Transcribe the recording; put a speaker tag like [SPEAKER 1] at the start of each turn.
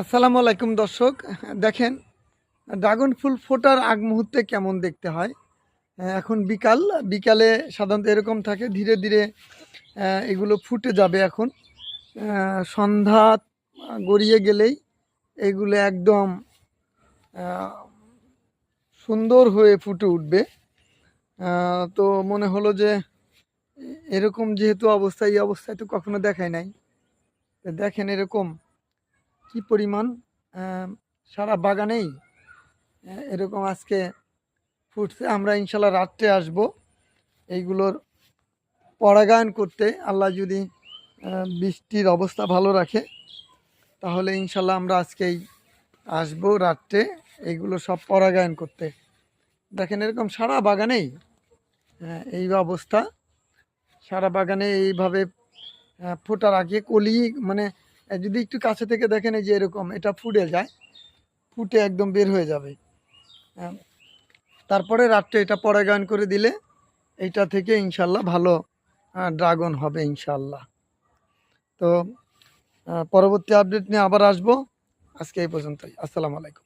[SPEAKER 1] আসসালামু আলাইকুম দর্শক। দেখেন ড্রাগন ফুল ফোটার আগ মুহূর্তে কেমন দেখতে হয়। এখন বিকালে সাধারণত এরকম থাকে, ধীরে ধীরে এগুলো ফুটে যাবে। এখন সন্ধ্যা গড়িয়ে গেলেই এগুলো একদম সুন্দর হয়ে ফুটে উঠবে। তো মনে হলো যে এরকম যেহেতু অবস্থা, এই অবস্থায় তো কখনো দেখায় নাই। তো দেখেন এরকম কি পরিমাণ সারা বাগানেই এরকম আজকে ফুটছে। আমরা ইনশাল্লাহ রাত্রে আসব এইগুলোর পরাগায়ন করতে। আল্লাহ যদি বৃষ্টির অবস্থা ভালো রাখে তাহলে ইনশাল্লাহ আমরা আজকেই আসবো রাত্রে এইগুলো সব পরাগায়ন করতে। দেখেন এরকম সারা বাগানেই এই অবস্থা। সারা বাগানে এইভাবে ফোটার আগে কলি, মানে যদি একটু কাছে থেকে দেখেন এই যে এরকম এটা ফুটে যায়, ফুটে একদম বের হয়ে যাবে। তারপরে রাত্রে এটা পরাগায়ন করে দিলে এইটা থেকে ইনশাল্লাহ ভালো ড্রাগন হবে ইনশাল্লাহ। তো পরবর্তী আপডেট নিয়ে আবার আসবো। আজকে এই পর্যন্তই। আসসালামু আলাইকুম।